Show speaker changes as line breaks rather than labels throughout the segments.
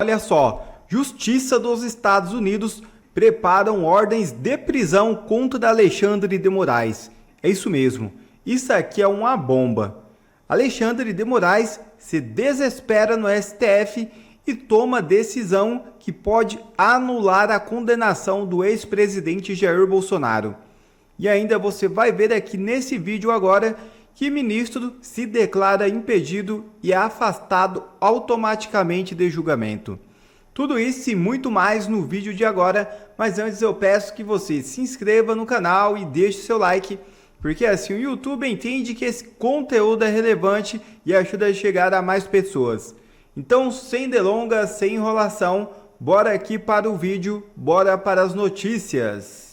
Olha só, Justiça dos Estados Unidos preparam ordens de prisão contra Alexandre de Moraes. É isso mesmo, isso aqui é uma bomba. Alexandre de Moraes se desespera no STF e toma decisão que pode anular a condenação do ex-presidente Jair Bolsonaro. E ainda você vai ver aqui nesse vídeo agora que ministro se declara impedido e é afastado automaticamente de julgamento. Tudo isso e muito mais no vídeo de agora, mas antes eu peço que você se inscreva no canal e deixe seu like, porque assim o YouTube entende que esse conteúdo é relevante e ajuda a chegar a mais pessoas. Então, sem delongas, sem enrolação, bora aqui para o vídeo, bora para as notícias.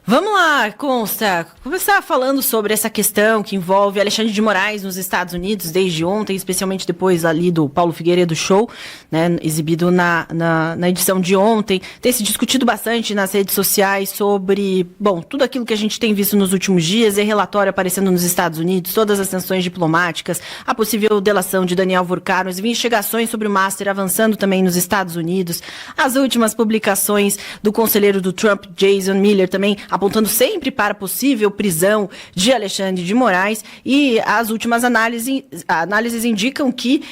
Vamos lá, Consta, começar falando sobre essa questão que envolve Alexandre de Moraes nos Estados Unidos desde ontem, especialmente depois ali do Paulo Figueiredo Show, né, exibido na edição de ontem. Tem se discutido bastante nas redes sociais sobre, bom, tudo aquilo que a gente tem visto nos últimos dias, relatório aparecendo nos Estados Unidos, todas as sanções diplomáticas, a possível delação de Daniel Furcado, as investigações sobre o Master avançando também nos Estados Unidos, as últimas publicações do conselheiro do Trump, Jason Miller, também apontando sempre para a possível prisão de Alexandre de Moraes, e as últimas análises indicam que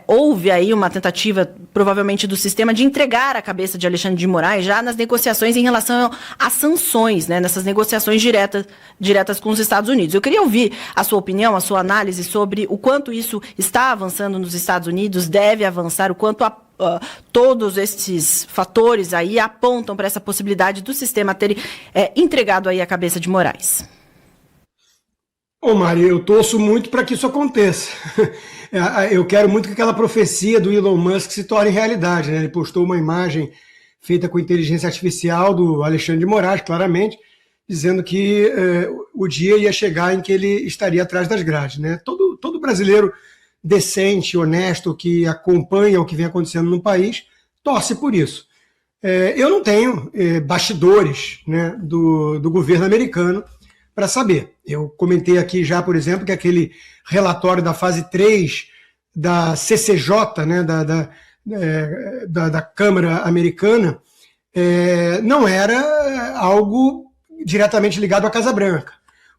houve aí uma tentativa, provavelmente do sistema, de entregar a cabeça de Alexandre de Moraes já nas negociações em relação às sanções, né, nessas negociações diretas com os Estados Unidos. Eu queria ouvir a sua opinião, a sua análise sobre o quanto isso está avançando nos Estados Unidos, deve avançar, o quanto todos esses fatores aí apontam para essa possibilidade do sistema ter entregado aí a cabeça de Moraes.
Ô Mari, eu torço muito para que isso aconteça. Eu quero muito que aquela profecia do Elon Musk se torne realidade, né? Ele postou uma imagem feita com inteligência artificial do Alexandre de Moraes, claramente, dizendo que o dia ia chegar em que ele estaria atrás das grades, né? Todo brasileiro decente, honesto, que acompanha o que vem acontecendo no país, torce por isso. Eu não tenho bastidores, né, do governo americano para saber. Eu comentei aqui já, por exemplo, que aquele relatório da fase 3 da CCJ, né, da Câmara Americana, não era algo diretamente ligado à Casa Branca.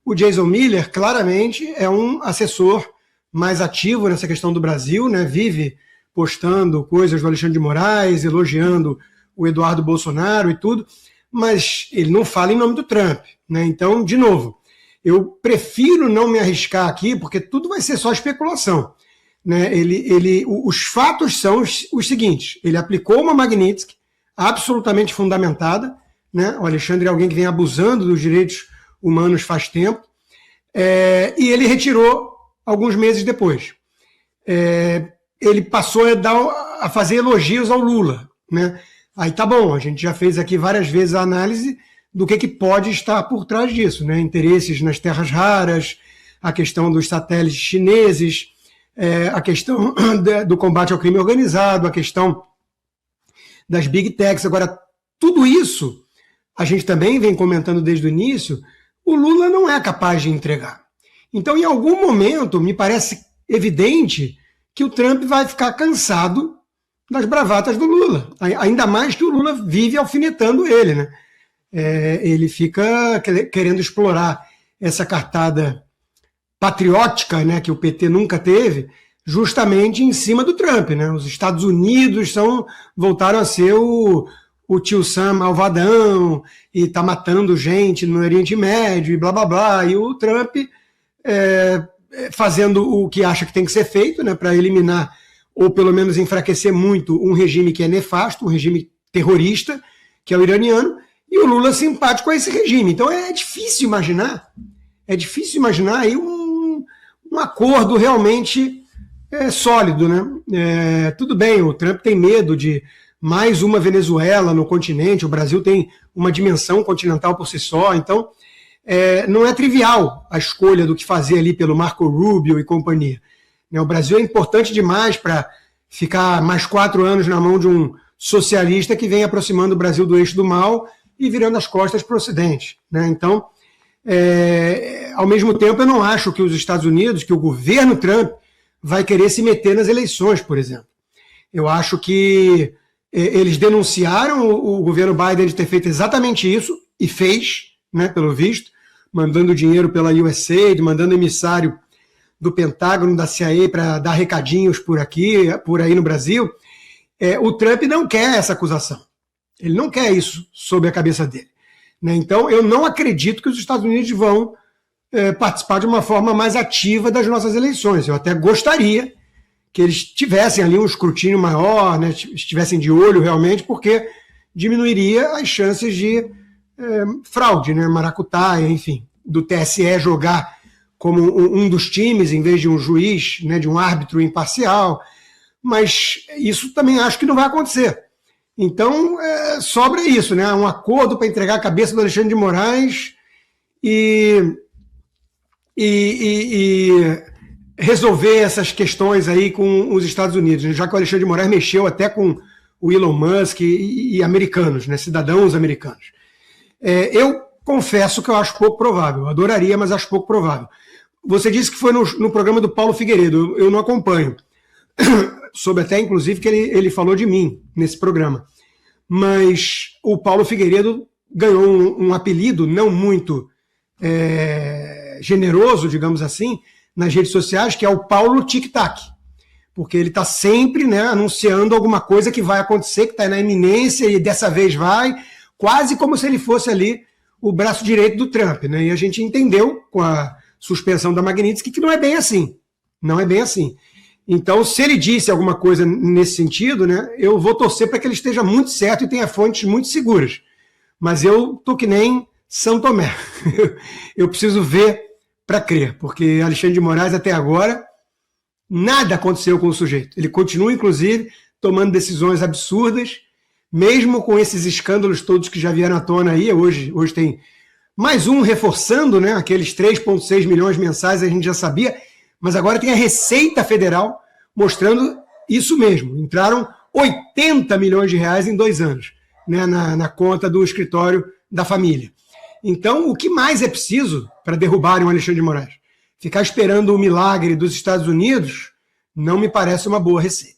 O Jason Miller, claramente, é um assessor mais ativo nessa questão do Brasil, né? Vive postando coisas do Alexandre de Moraes, elogiando o Eduardo Bolsonaro e tudo, mas ele não fala em nome do Trump, né? Então, de novo, eu prefiro não me arriscar aqui, porque tudo vai ser só especulação, né? Os fatos são os seguintes: ele aplicou uma Magnitsky absolutamente fundamentada, né? O Alexandre é alguém que vem abusando dos direitos humanos faz tempo, e ele retirou alguns meses depois. Ele passou a fazer elogios ao Lula, né? Aí tá bom, a gente já fez aqui várias vezes a análise do que pode estar por trás disso, né? Interesses nas terras raras, a questão dos satélites chineses, a questão do combate ao crime organizado, a questão das big techs. Agora, tudo isso, a gente também vem comentando desde o início, o Lula não é capaz de entregar. Então, em algum momento, me parece evidente que o Trump vai ficar cansado das bravatas do Lula. Ainda mais que o Lula vive alfinetando ele, né? Ele fica querendo explorar essa cartada patriótica, né, que o PT nunca teve, justamente em cima do Trump, né? Os Estados Unidos voltaram a ser o tio Sam malvadão, e está matando gente no Oriente Médio, e blá blá blá, e o Trump fazendo o que acha que tem que ser feito, né, para eliminar ou pelo menos enfraquecer muito um regime que é nefasto, um regime terrorista, que é o iraniano, e o Lula simpático a esse regime. Então é difícil imaginar aí um acordo realmente sólido, né? Tudo bem, o Trump tem medo de mais uma Venezuela no continente, o Brasil tem uma dimensão continental por si só, então não é trivial a escolha do que fazer ali pelo Marco Rubio e companhia. O Brasil é importante demais para ficar mais 4 anos na mão de um socialista que vem aproximando o Brasil do eixo do mal e virando as costas para o Ocidente, né? Então, ao mesmo tempo, eu não acho que os Estados Unidos, que o governo Trump vai querer se meter nas eleições, por exemplo. Eu acho que eles denunciaram o governo Biden de ter feito exatamente isso, e fez, né, pelo visto, mandando dinheiro pela USAID, mandando emissário do Pentágono, da CIA, para dar recadinhos por aqui, por aí no Brasil. O Trump não quer essa acusação. Ele não quer isso sob a cabeça dele. Né? Então, eu não acredito que os Estados Unidos vão participar de uma forma mais ativa das nossas eleições. Eu até gostaria que eles tivessem ali um escrutínio maior, né? Estivessem de olho realmente, porque diminuiria as chances de fraude, né? Maracutaia, enfim, do TSE jogar como um dos times em vez de um juiz, né? De um árbitro imparcial. Mas isso também acho que não vai acontecer. Então, sobra isso, né? Um acordo para entregar a cabeça do Alexandre de Moraes e resolver essas questões aí com os Estados Unidos, né? Já que o Alexandre de Moraes mexeu até com o Elon Musk e americanos, né? Cidadãos americanos. Eu confesso que eu acho pouco provável. Eu adoraria, mas acho pouco provável. Você disse que foi no programa do Paulo Figueiredo. Eu não acompanho. Soube até, inclusive, que ele falou de mim nesse programa. Mas o Paulo Figueiredo ganhou um apelido não muito generoso, digamos assim, nas redes sociais, que é o Paulo Tic Tac. Porque ele está sempre, né, anunciando alguma coisa que vai acontecer, que está na iminência e dessa vez vai, quase como se ele fosse ali o braço direito do Trump. Né? E a gente entendeu com a suspensão da Magnitsky que não é bem assim. Não é bem assim. Então, se ele disse alguma coisa nesse sentido, né, eu vou torcer para que ele esteja muito certo e tenha fontes muito seguras. Mas eu estou que nem São Tomé. Eu preciso ver para crer, porque Alexandre de Moraes, até agora, nada aconteceu com o sujeito. Ele continua, inclusive, tomando decisões absurdas, mesmo com esses escândalos todos que já vieram à tona aí. Hoje tem mais um reforçando, né, aqueles 3,6 milhões mensais, a gente já sabia. Mas agora tem a Receita Federal mostrando isso mesmo. Entraram 80 milhões de reais em 2 anos, né, na conta do escritório da família. Então, o que mais é preciso para derrubarem o Alexandre de Moraes? Ficar esperando o milagre dos Estados Unidos não me parece uma boa receita.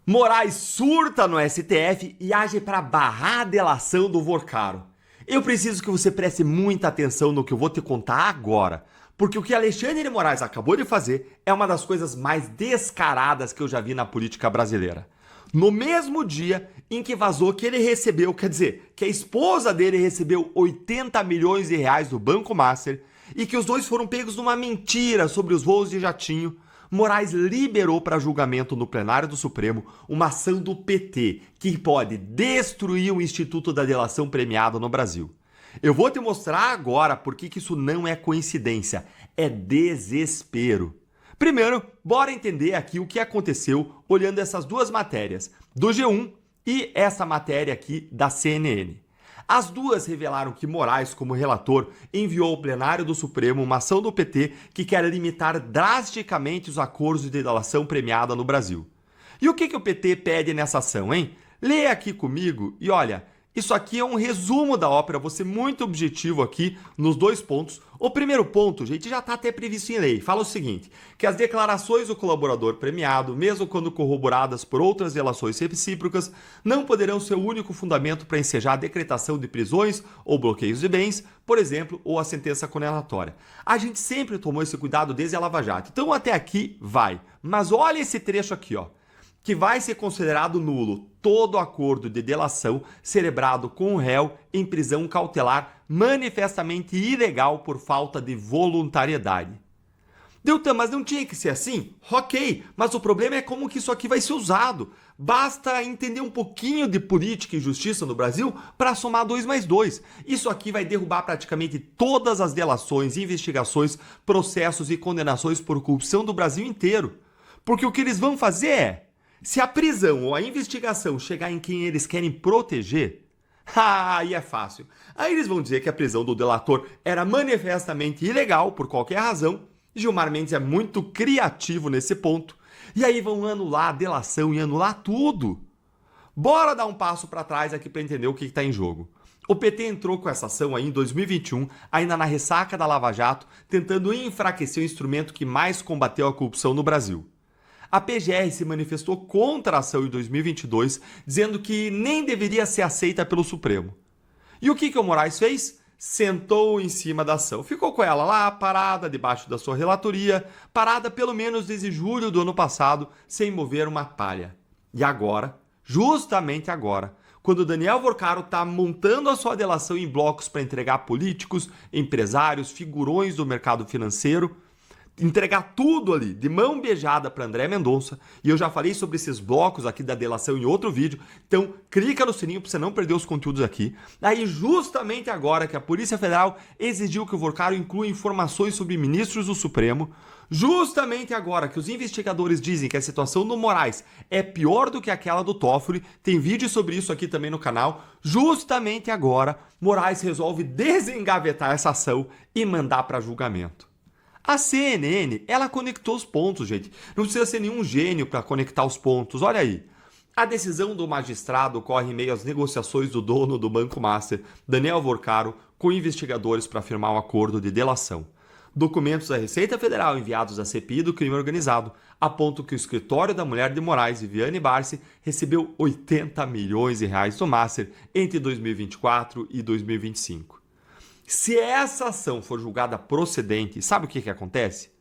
Moraes surta no STF e age para barrar a delação do Vorcaro. Eu preciso que você preste muita atenção no que eu vou te contar agora, porque o que Alexandre de Moraes acabou de fazer é uma das coisas mais descaradas que eu já vi na política brasileira. No mesmo dia em que vazou que ele recebeu, quer dizer, que a esposa dele recebeu 80 milhões de reais do Banco Master e que os dois foram pegos numa mentira sobre os voos de jatinho, Moraes liberou para julgamento no plenário do Supremo uma ação do PT que pode destruir o Instituto da Delação Premiada no Brasil. Eu vou te mostrar agora por que isso não é coincidência, é desespero. Primeiro, bora entender aqui o que aconteceu olhando essas duas matérias, do G1 e essa matéria aqui da CNN. As duas revelaram que Moraes, como relator, enviou ao plenário do Supremo uma ação do PT que quer limitar drasticamente os acordos de delação premiada no Brasil. E o que o PT pede nessa ação, hein? Leia aqui comigo e olha, isso aqui é um resumo da ópera, vou ser muito objetivo aqui nos 2 pontos. O primeiro ponto, gente, já está até previsto em lei. Fala o seguinte, que as declarações do colaborador premiado, mesmo quando corroboradas por outras relações recíprocas, não poderão ser o único fundamento para ensejar a decretação de prisões ou bloqueios de bens, por exemplo, ou a sentença condenatória. A gente sempre tomou esse cuidado desde a Lava Jato. Então até aqui vai. Mas olha esse trecho aqui, ó. Que vai ser considerado nulo todo acordo de delação celebrado com o réu em prisão cautelar manifestamente ilegal por falta de voluntariedade. Deltan, mas não tinha que ser assim? Ok, mas o problema é como que isso aqui vai ser usado. Basta entender um pouquinho de política e justiça no Brasil para somar 2 mais 2. Isso aqui vai derrubar praticamente todas as delações, investigações, processos e condenações por corrupção do Brasil inteiro. Porque o que eles vão fazer é, se a prisão ou a investigação chegar em quem eles querem proteger, aí é fácil. Aí eles vão dizer que a prisão do delator era manifestamente ilegal por qualquer razão. Gilmar Mendes é muito criativo nesse ponto. E aí vão anular a delação e anular tudo. Bora dar um passo para trás aqui para entender o que está em jogo. O PT entrou com essa ação aí em 2021, ainda na ressaca da Lava Jato, tentando enfraquecer o instrumento que mais combateu a corrupção no Brasil. A PGR se manifestou contra a ação em 2022, dizendo que nem deveria ser aceita pelo Supremo. E o que o Moraes fez? Sentou em cima da ação. Ficou com ela lá, parada, debaixo da sua relatoria, parada pelo menos desde julho do ano passado, sem mover uma palha. E agora, justamente agora, quando Daniel Vorcaro está montando a sua delação em blocos para entregar políticos, empresários, figurões do mercado financeiro, entregar tudo ali, de mão beijada para André Mendonça, e eu já falei sobre esses blocos aqui da delação em outro vídeo, então clica no sininho para você não perder os conteúdos aqui. Aí justamente agora que a Polícia Federal exigiu que o Vorcaro inclua informações sobre ministros do Supremo, justamente agora que os investigadores dizem que a situação do Moraes é pior do que aquela do Toffoli, tem vídeo sobre isso aqui também no canal, justamente agora Moraes resolve desengavetar essa ação e mandar para julgamento. A CNN, ela conectou os pontos, gente. Não precisa ser nenhum gênio para conectar os pontos. Olha aí. A decisão do magistrado ocorre em meio às negociações do dono do Banco Master, Daniel Vorcaro, com investigadores para firmar um acordo de delação. Documentos da Receita Federal enviados à CPI do crime organizado apontam que o escritório da mulher de Moraes, Viviane Barsi, recebeu 80 milhões de reais do Master entre 2024 e 2025. Se essa ação for julgada procedente, sabe o que acontece?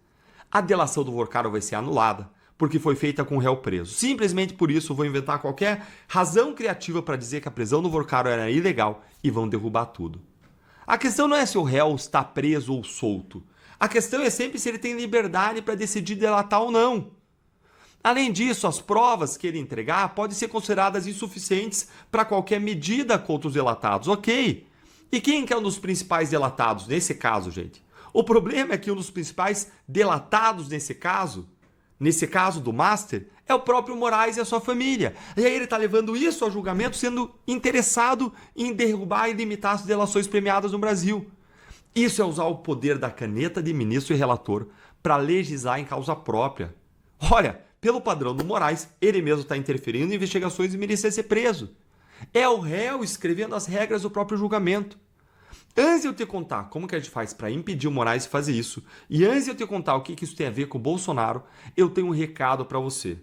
A delação do Vorcaro vai ser anulada, porque foi feita com o réu preso. Simplesmente por isso vou inventar qualquer razão criativa para dizer que a prisão do Vorcaro era ilegal e vão derrubar tudo. A questão não é se o réu está preso ou solto. A questão é sempre se ele tem liberdade para decidir delatar ou não. Além disso, as provas que ele entregar podem ser consideradas insuficientes para qualquer medida contra os delatados, ok? E quem que é um dos principais delatados nesse caso, gente? O problema é que um dos principais delatados nesse caso do Master, é o próprio Moraes e a sua família. E aí ele está levando isso ao julgamento sendo interessado em derrubar e limitar as delações premiadas no Brasil. Isso é usar o poder da caneta de ministro e relator para legislar em causa própria. Olha, pelo padrão do Moraes, ele mesmo está interferindo em investigações e merecia ser preso. É o réu escrevendo as regras do próprio julgamento. Antes de eu te contar como que a gente faz para impedir o Moraes de fazer isso, e antes de eu te contar o que isso tem a ver com o Bolsonaro, eu tenho um recado para você.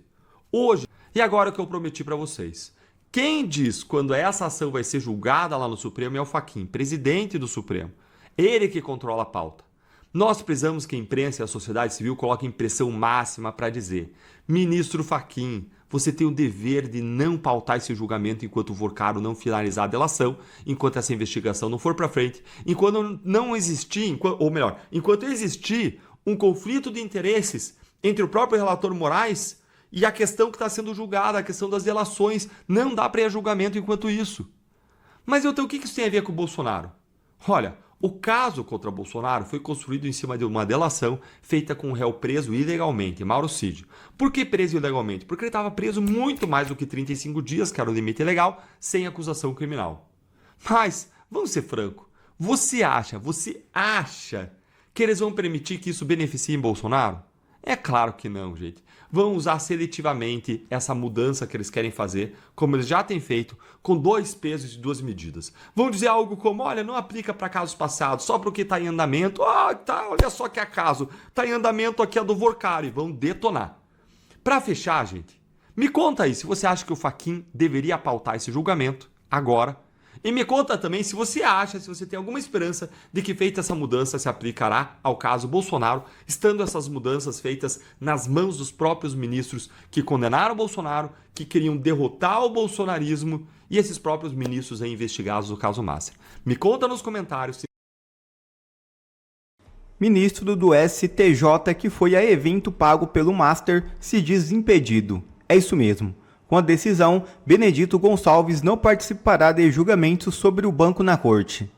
Hoje, e agora o que eu prometi para vocês. Quem diz quando essa ação vai ser julgada lá no Supremo é o Fachin, presidente do Supremo. Ele que controla a pauta. Nós precisamos que a imprensa e a sociedade civil coloquem pressão máxima para dizer: ministro Fachin, você tem o dever de não pautar esse julgamento enquanto o Vorcaro não finalizar a delação, enquanto essa investigação não for para frente, enquanto existir um conflito de interesses entre o próprio relator Moraes e a questão que está sendo julgada, a questão das delações. Não dá para ir a julgamento enquanto isso. Mas então o que isso tem a ver com o Bolsonaro? Olha, o caso contra Bolsonaro foi construído em cima de uma delação feita com um réu preso ilegalmente, Mauro Cid. Por que preso ilegalmente? Porque ele estava preso muito mais do que 35 dias, que era o limite legal, sem acusação criminal. Mas, vamos ser franco, você acha que eles vão permitir que isso beneficie Bolsonaro? É claro que não, gente. Vão usar seletivamente essa mudança que eles querem fazer, como eles já têm feito, com 2 pesos e 2 medidas. Vão dizer algo como: olha, não aplica para casos passados, só porque está em andamento. Olha só que acaso, está em andamento aqui a do Vorcaro, e vão detonar. Para fechar, gente, me conta aí se você acha que o Fachin deveria pautar esse julgamento agora. E me conta também se você tem alguma esperança de que feita essa mudança se aplicará ao caso Bolsonaro, estando essas mudanças feitas nas mãos dos próprios ministros que condenaram o Bolsonaro, que queriam derrotar o bolsonarismo, e esses próprios ministros aí investigados no caso Master. Me conta nos comentários.
Ministro do STJ que foi a evento pago pelo Master se diz impedido. É isso mesmo. Com a decisão, Benedito Gonçalves não participará de julgamentos sobre o banco na corte.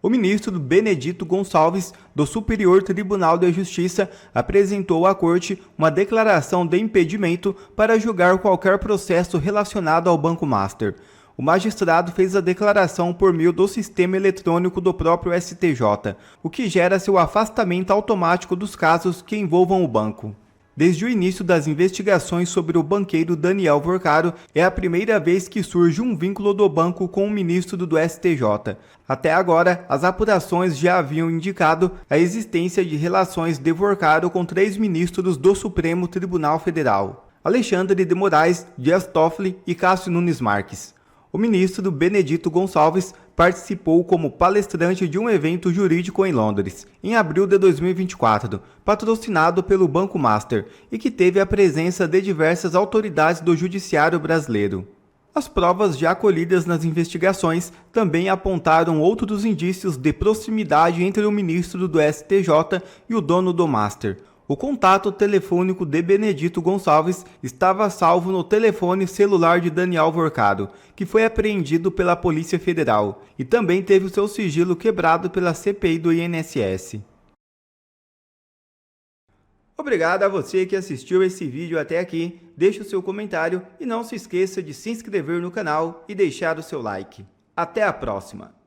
O ministro Benedito Gonçalves, do Superior Tribunal de Justiça, apresentou à corte uma declaração de impedimento para julgar qualquer processo relacionado ao Banco Master. O magistrado fez a declaração por meio do sistema eletrônico do próprio STJ, o que gera seu afastamento automático dos casos que envolvam o banco. Desde o início das investigações sobre o banqueiro Daniel Vorcaro, é a primeira vez que surge um vínculo do banco com o ministro do STJ. Até agora, as apurações já haviam indicado a existência de relações de Vorcaro com 3 ministros do Supremo Tribunal Federal: Alexandre de Moraes, Dias Toffoli e Cássio Nunes Marques. O ministro Benedito Gonçalves participou como palestrante de um evento jurídico em Londres, em abril de 2024, patrocinado pelo Banco Master, e que teve a presença de diversas autoridades do judiciário brasileiro. As provas já colhidas nas investigações também apontaram outros indícios de proximidade entre o ministro do STJ e o dono do Master. O contato telefônico de Benedito Gonçalves estava salvo no telefone celular de Daniel Vorcaro, que foi apreendido pela Polícia Federal, e também teve o seu sigilo quebrado pela CPI do INSS. Obrigado a você que assistiu esse vídeo até aqui, deixe o seu comentário e não se esqueça de se inscrever no canal e deixar o seu like. Até a próxima!